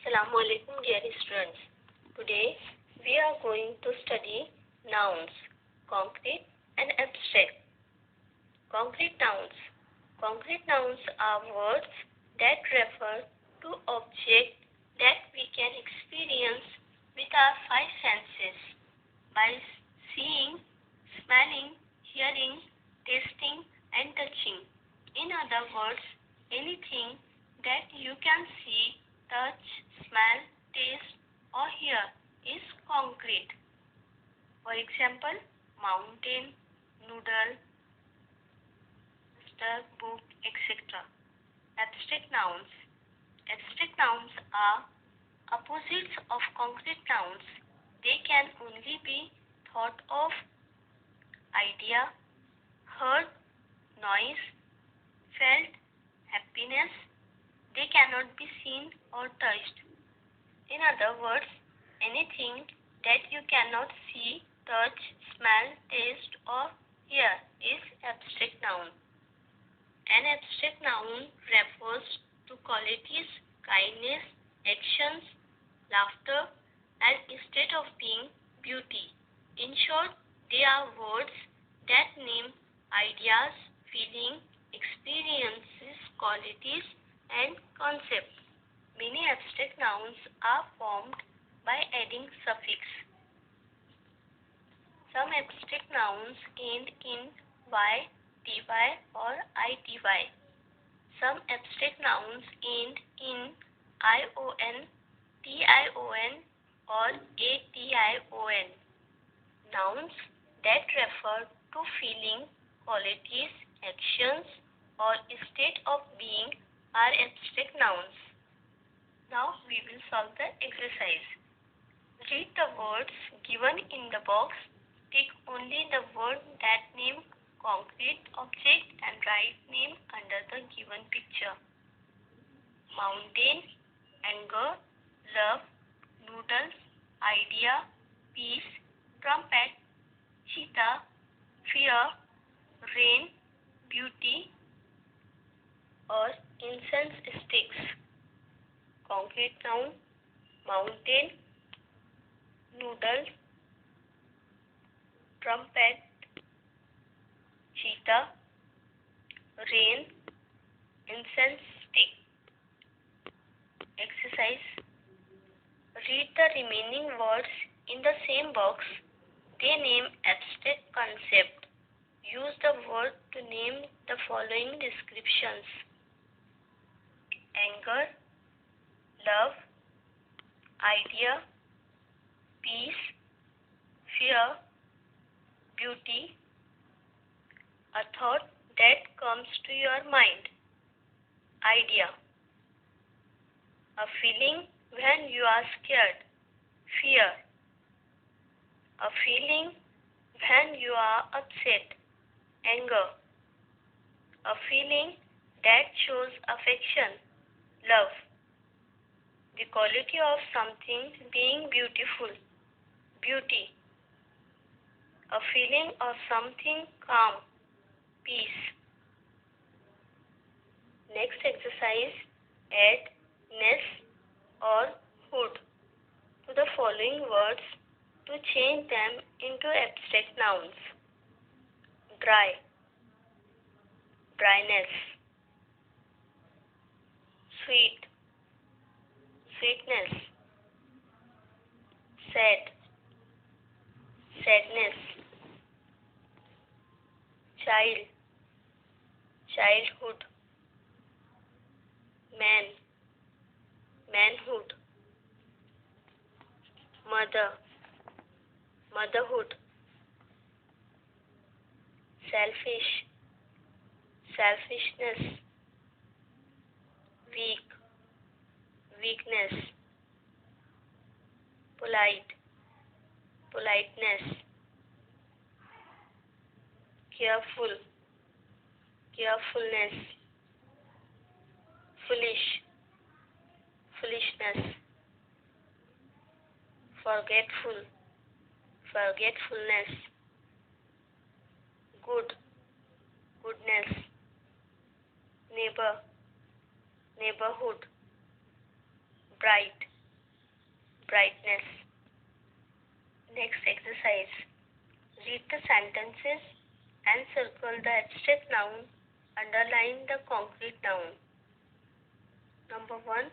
Assalamu alaikum dear students. Today we are going to study nouns, concrete and abstract. Concrete nouns. Concrete nouns are words that refer to objects that we can experience with our five senses by seeing, smelling, hearing, tasting and touching. In other words, anything that you can see, touch, smell, taste or hear is concrete. For example, mountain, noodle, book, etc. Abstract nouns. Abstract nouns are opposites of concrete nouns. They can only be thought of, idea, heard, noise, felt, happiness. They cannot be seen or touched. In other words, anything that you cannot see, touch, smell, taste or hear is abstract noun. An abstract noun refers to qualities, kindness, actions, laughter and state of being, beauty. In short, they are words that name ideas, feeling, experiences, qualities and concepts. Many abstract nouns are formed by adding suffix. Some abstract nouns end in y, ty or ity. Some abstract nouns end in ion, tion or ation. Nouns that refer to feeling, qualities, actions or state of being are abstract nouns. Now we will solve the exercise. Read the words given in the box. Take only the word that name concrete object and write name under the given picture. Mountain, anger, love, noodles, idea, peace, trumpet, cheetah, fear, rain, beauty or incense sticks. Concrete noun, mountain, noodles, trumpet, cheetah, rain, incense stick. Exercise. Read the remaining words in the same box. They name abstract concept. Use the word to name the following descriptions: anger, love, idea, peace, fear, beauty, a thought that comes to your mind, idea, a feeling when you are scared, fear, a feeling when you are upset, anger, a feeling that shows affection, love, the quality of something being beautiful, beauty, a feeling of something calm, peace. Next exercise, add ness or hood to the following words to change them into abstract nouns. Dry, dryness. Sweet, sweetness. Sad, sadness. Child, childhood. Man, manhood. Mother, motherhood. Selfish, selfishness. Weak, weakness. Polite, politeness. Careful, carefulness. Foolish, foolishness. Forgetful, forgetfulness. Good, goodness. Neighbor, neighborhood. Bright, brightness. Next exercise. Read the sentences and circle the abstract noun. Underline the concrete noun. Number 1.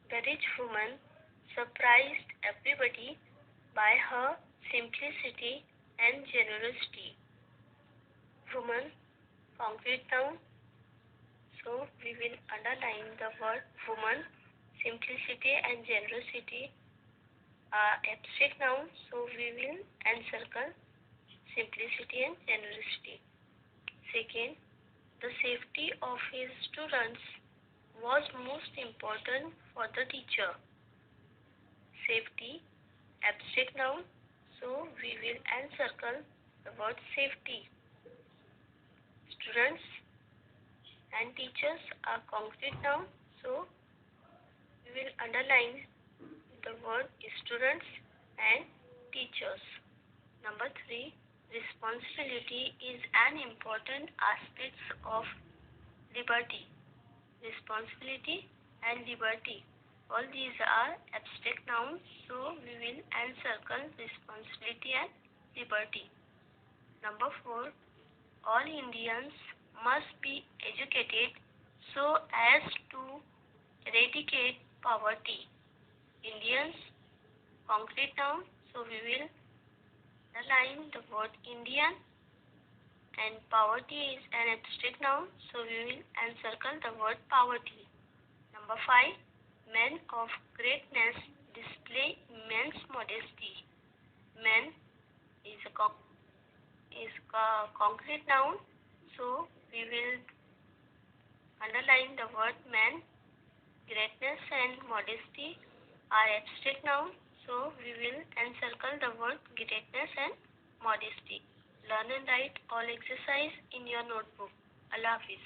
The rich woman surprised everybody by her simplicity and generosity. Woman, concrete noun. So we will underline the word woman. Simplicity and generosity are abstract nouns. So we will encircle simplicity and generosity. Second, the safety of his students was most important for the teacher. Safety, abstract noun. So we will encircle the word safety. Students and teachers are concrete noun. So we will underline the word students and teachers. Number 3. Responsibility is an important aspect of liberty. Responsibility and liberty. All these are abstract nouns. So we will encircle responsibility and liberty. Number 4. All Indians must be educated so as to eradicate poverty. Indians, concrete noun. So we will align the word Indian, and poverty is an abstract noun. So we will encircle the word poverty. Number 5. Men of greatness display immense modesty. Men is a concrete noun. So we will underline the word man. Greatness and modesty are abstract noun. So we will encircle the word greatness and modesty. Learn and write all exercise in your notebook. Allah Hafiz.